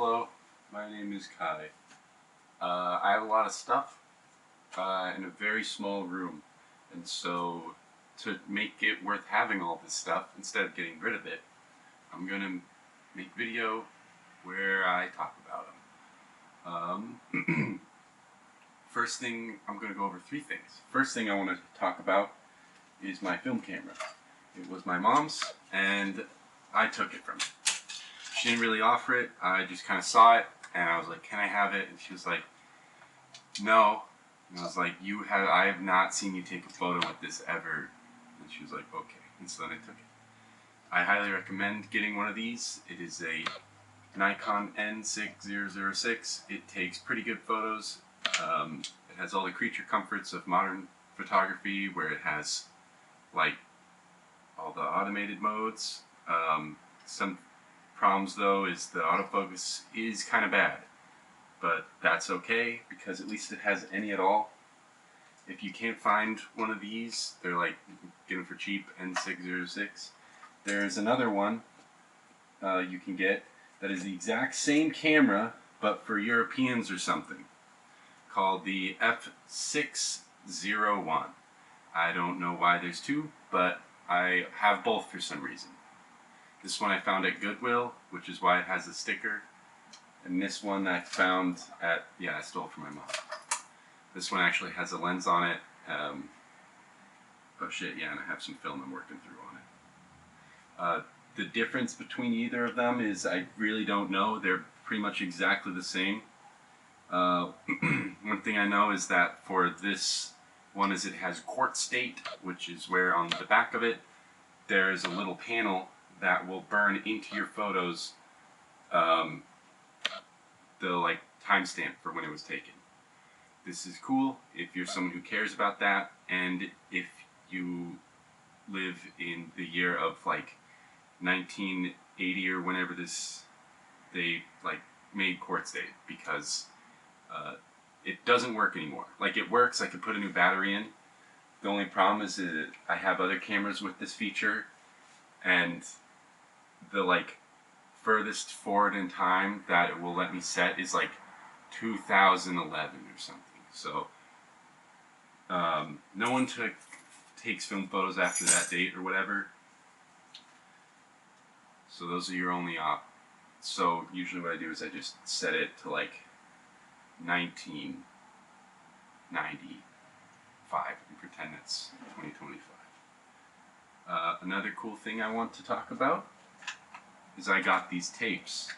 Hello, my name is Kai. I have a lot of stuff in a very small room, and so to make it worth having all this stuff, instead of getting rid of it, I'm gonna make video where I talk about them. First thing, I'm gonna go over three things. First thing I want to talk about is my film camera. It was my mom's, and I took it from her. She didn't really offer it. I just kind of saw it, and I was like, "Can I have it?" And she was like, "No." And I was like, I have not seen you take a photo with this ever." And she was like, "Okay." And so then I took it. I highly recommend getting one of these. It is a Nikon N6006. It takes pretty good photos. It has all the creature comforts of modern photography, where it has like all the automated modes. Some problems though is the autofocus is kind of bad, but that's okay because at least it has any at all. If you can't find one of these, they're like, you can get them for cheap, N606. There's another one you can get that is the exact same camera but for Europeans or something, called the F601. I don't know why there's two, but I have both for some reason. This one I found at Goodwill, which is why it has a sticker. And this one I found at, I stole it from my mom. This one actually has a lens on it. Oh shit, yeah, and I have some film I'm working through on it. The difference between either of them is I really don't know. They're pretty much exactly the same. One thing I know is that for this one is it has quartz state, which is where on the back of it there is a little panel that will burn into your photos the like timestamp for when it was taken. This is cool if you're someone who cares about that, and if you live in the year of like 1980 or whenever they like made quartz date, because it doesn't work anymore. Like, it works, I could put a new battery in. The only problem is that I have other cameras with this feature, and the like furthest forward in time that it will let me set is like 2011 or something. So no one takes film photos after that date or whatever. So those are your only So usually what I do is I just set it to like 1995 and pretend it's 2025. Another cool thing I want to talk about is I got these tapes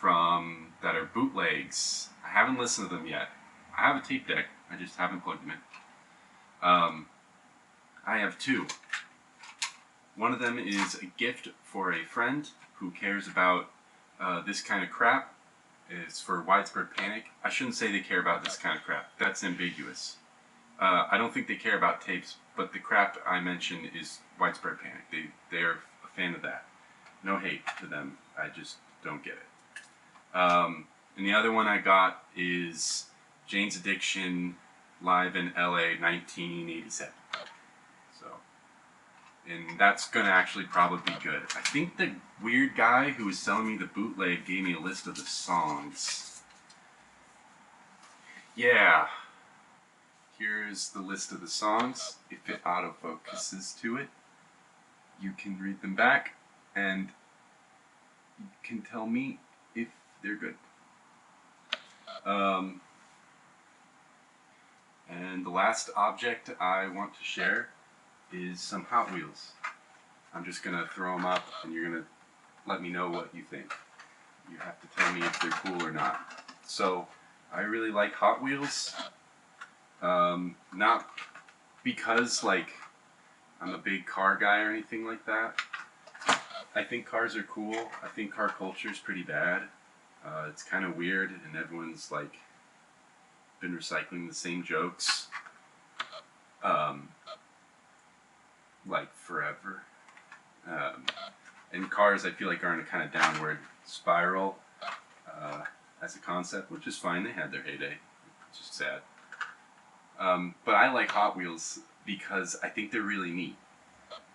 that are bootlegs. I haven't listened to them yet. I have a tape deck, I just haven't plugged them in. I have two. One of them is a gift for a friend who cares about this kind of crap. It's for widespread panic. I shouldn't say they care about this kind of crap. That's ambiguous. I don't think they care about tapes, but the crap I mentioned is widespread panic. They're a fan of that. No hate to them. I just don't get it. And the other one I got is Jane's Addiction live in LA 1987. So, and that's gonna actually probably be good. I think the weird guy who was selling me the bootleg gave me a list of the songs. Yeah. Here's the list of the songs. If it autofocuses to it, you can read them back and you can tell me if they're good. And the last object I want to share is some Hot Wheels. I'm just going to throw them up and you're going to let me know what you think. You have to tell me if they're cool or not. So, I really like Hot Wheels. Not because like I'm a big car guy or anything like that. I think cars are cool. I think car culture is pretty bad. It's kind of weird, and everyone's like been recycling the same jokes like forever. And cars, I feel like, are in a kind of downward spiral as a concept, which is fine. They had their heyday. It's just sad. But I like Hot Wheels because I think they're really neat.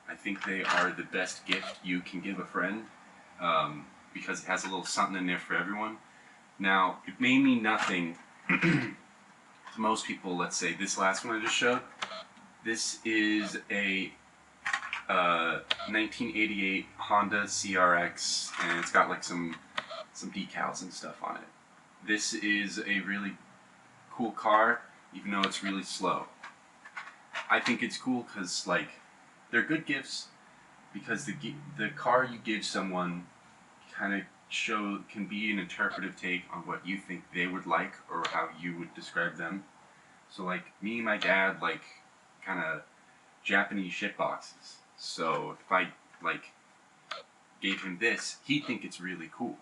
I think they are the best gift you can give a friend. because it has a little something in there for everyone. Now, it may mean nothing to most people. Let's say this last one I just showed. This is a 1988 Honda CRX, and it's got like some decals and stuff on it. This is a really cool car, even though it's really slow. I think it's cool because like they're good gifts, because the car you give someone kind of can be an interpretive take on what you think they would like or how you would describe them. So like me and my dad like kind of Japanese shit boxes. So if I like gave him this, he'd think it's really cool.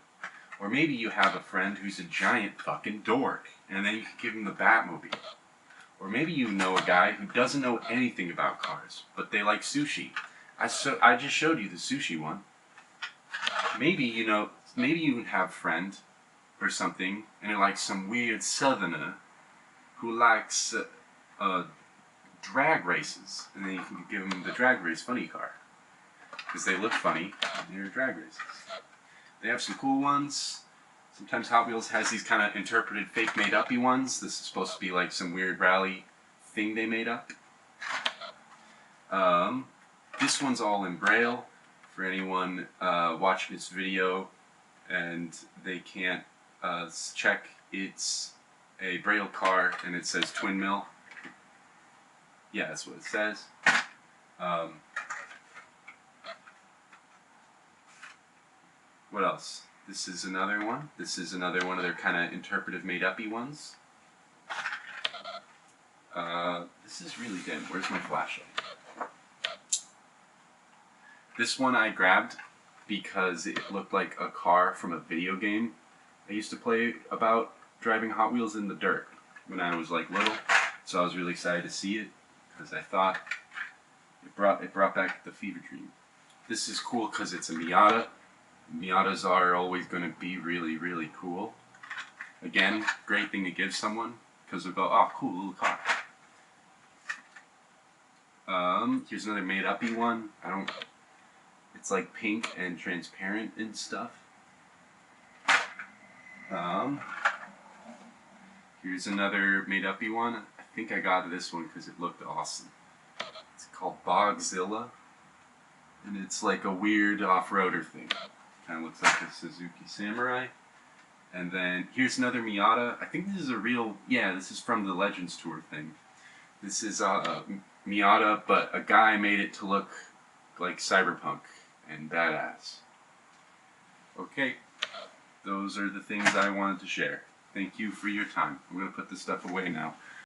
Or maybe you have a friend who's a giant fucking dork, and then you could give him the Batmobile. Or maybe you know a guy who doesn't know anything about cars, but they like sushi. I just showed you the sushi one. Maybe you have a friend or something, and they're like some weird southerner who likes drag races, and then you can give them the drag race funny car. Because they look funny, and they're drag races. They have some cool ones. Sometimes Hot Wheels has these kind of interpreted fake made-up-y ones. This is supposed to be like some weird rally thing they made up. This one's all in Braille for anyone watching this video and they can't check. It's a Braille car and it says twin mill. Yeah, that's what it says. What else? This is another one. This is another one of their kind of interpretive made-up-y ones. This is really dim. Where's my flashlight? This one I grabbed because it looked like a car from a video game I used to play about driving Hot Wheels in the dirt when I was like little. So I was really excited to see it because I thought it brought back the fever dream. This is cool because it's a Miata. Miatas are always going to be really, really cool. Again, great thing to give someone because they'll go, oh, cool little car. Here's another made-up-y one. It's like pink and transparent and stuff. Here's another made-up-y one. I think I got this one because it looked awesome. It's called Bogzilla, and it's like a weird off-roader thing. Kind of looks like a Suzuki Samurai. And then here's another Miata. I think this is a real, yeah, this is from the Legends Tour thing. This is a Miata, but a guy made it to look like cyberpunk and badass. Okay, those are the things I wanted to share. Thank you for your time. I'm going to put this stuff away now.